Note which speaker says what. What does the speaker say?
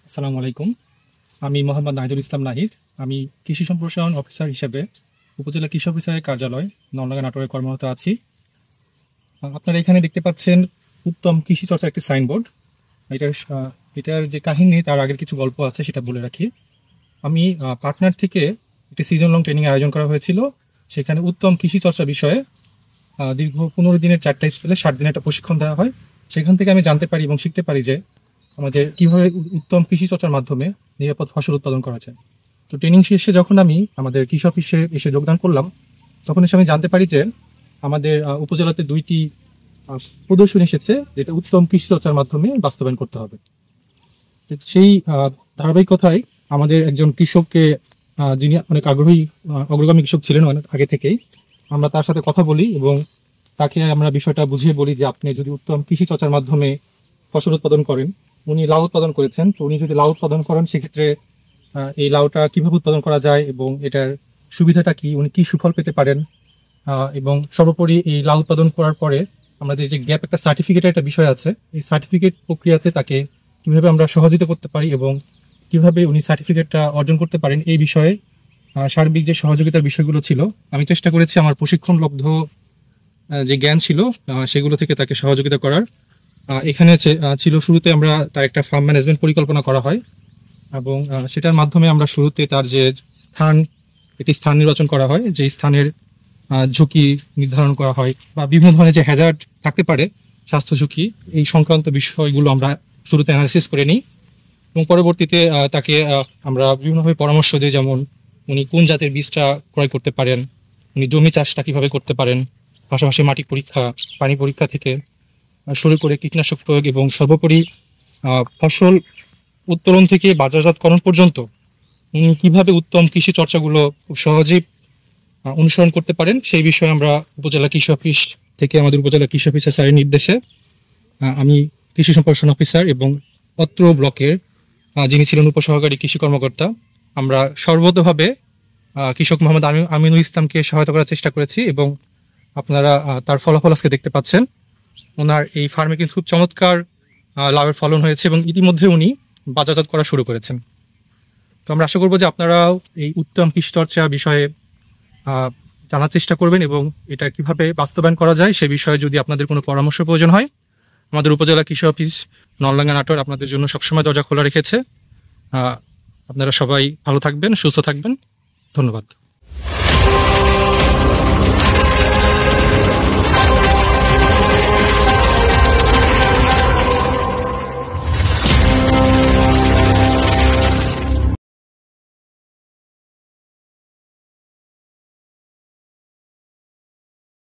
Speaker 1: আসসালামু আলাইকুম। আমি মোহাম্মদ নাহিদুল ইসলাম নাহিদ। আমি কৃষি সম্প্রসারণ অফিসার হিসেবে উপজেলা কৃষি অফিসারের কার্যালয় নলডাঙ্গা নাটোরে কর্মরত আছি। আপনারা এখানে দেখতে পাচ্ছেন উত্তম কৃষি চর্চার একটি সাইনবোর্ড। এটার এটার যে কাহিনী তার আগের কিছু গল্প আছে সেটা বলে রাখি। আমি পার্টনার থেকে একটি সিজন লং ট্রেনিং আয়োজন করা হয়েছিল। সেখানে উত্তম কৃষি চর্চা বিষয়ে দীর্ঘ 15 দিনের 4টা স্কুলে 60 দিনের একটা প্রশিক্ষণ দেওয়া হয়। সেখান থেকে আমি জানতে পারি এবং শিখতে পারি যে আমাদের কিভাবে উত্তম কৃষি চর্চার মাধ্যমে নিরাপদ ফসল উৎপাদন করা যায়। তো ট্রেনিং শেষে যখন আমি আমাদের কৃষি অফিসে এসে যোগদান করলাম, তখন এসে আমি জানতে পারি যে আমাদের উপজেলাতে 2টি প্রদর্শনী এসেছে, যেটা উত্তম কৃষি চর্চার মাধ্যমে বাস্তবায়ন করতে হবে। তো সেই ধারাবাহিকতায় আমাদের একজন কৃষককে, যিনি অনেক আগ্রহী অগ্রগামী কৃষক ছিলেন অনেক আগে থেকেই, আমরা তার সাথে কথা বলি এবং তাকে আমরা বিষয়টা বুঝিয়ে বলি যে আপনি যদি উত্তম কৃষি চর্চার মাধ্যমে ফসল উৎপাদন করেন, উনি লাউ উৎপাদন করেছেন, তো উনি যদি লাউ উৎপাদন করেন সেক্ষেত্রে এই লাউটা কিভাবে উৎপাদন করা যায় এবং এটার সুবিধাটা কি, উনি কি সুফল পেতে পারেন, এবং সর্বোপরি এই লাউ উৎপাদন করার পরে আমাদের যে গ্যাপ একটা সার্টিফিকেটের একটা বিষয় আছে, এই সার্টিফিকেট প্রক্রিয়াতে তাকে কিভাবে আমরা সহযোগিতা করতে পারি এবং কিভাবে উনি সার্টিফিকেটটা অর্জন করতে পারেন, এই বিষয়ে সার্বিক যে সহযোগিতার বিষয়গুলো ছিল আমি চেষ্টা করেছি আমার প্রশিক্ষণলব্ধ যে জ্ঞান ছিল সেগুলো থেকে তাকে সহযোগিতা করার। এখানে ছিল শুরুতে আমরা তার একটা ফার্ম ম্যানেজমেন্ট পরিকল্পনা করা হয় এবং সেটার মাধ্যমে আমরা শুরুতে তার যে একটি স্থান নির্বাচন করা হয়, যে স্থানের ঝুঁকি নির্ধারণ করা হয় বা বিভিন্ন ধরনের যে হ্যাজার্ড থাকতে পারে, স্বাস্থ্য ঝুঁকি, এই সংক্রান্ত বিষয়গুলো আমরা শুরুতে অ্যানালিসিস করে নিই এবং পরবর্তীতে তাকে আমরা বিভিন্নভাবে পরামর্শ দিই, যেমন উনি কোন জাতের বীজটা ক্রয় করতে পারেন, উনি জমি চাষটা কিভাবে করতে পারেন, পাশাপাশি মাটি পরীক্ষা, পানি পরীক্ষা থেকে শুরু করে কীটনাশক প্রয়োগ এবং সর্বোপরি ফসল উত্তোলন থেকে বাজারজাতকরণ পর্যন্ত উনি কিভাবে উত্তম কৃষি চর্চাগুলো খুব সহজেই অনুসরণ করতে পারেন, সেই বিষয়ে আমরা উপজেলা কৃষি অফিস থেকে আমাদের উপজেলা কৃষি অফিসার স্যারের নির্দেশে আমি কৃষি সম্প্রসারণ অফিসার এবং অত্র ব্লকের যিনি ছিলেন উপসহকারী কৃষি কর্মকর্তা, আমরা সর্বতভাবে কৃষক মোহাম্মদ আমিনুল ইসলামকে সহায়তা করার চেষ্টা করেছি এবং আপনারা তার ফলাফল আজকে দেখতে পাচ্ছেন। ওনার এই ফার্মে কিন্তু খুব চমৎকার লাভের ফলন হয়েছে এবং ইতিমধ্যে উনি বাজারজাত করা শুরু করেছেন। তো আমরা আশা করবো যে আপনারাও এই উত্তম কৃষি চর্চা বিষয়ে জানার চেষ্টা করবেন এবং এটা কিভাবে বাস্তবায়ন করা যায় সে বিষয়ে যদি আপনাদের কোনো পরামর্শ প্রয়োজন হয়, আমাদের উপজেলা কৃষি অফিস নলডাঙ্গা নাটোর আপনাদের জন্য সবসময় দরজা খোলা রেখেছে। আপনারা সবাই ভালো থাকবেন, সুস্থ থাকবেন। ধন্যবাদ।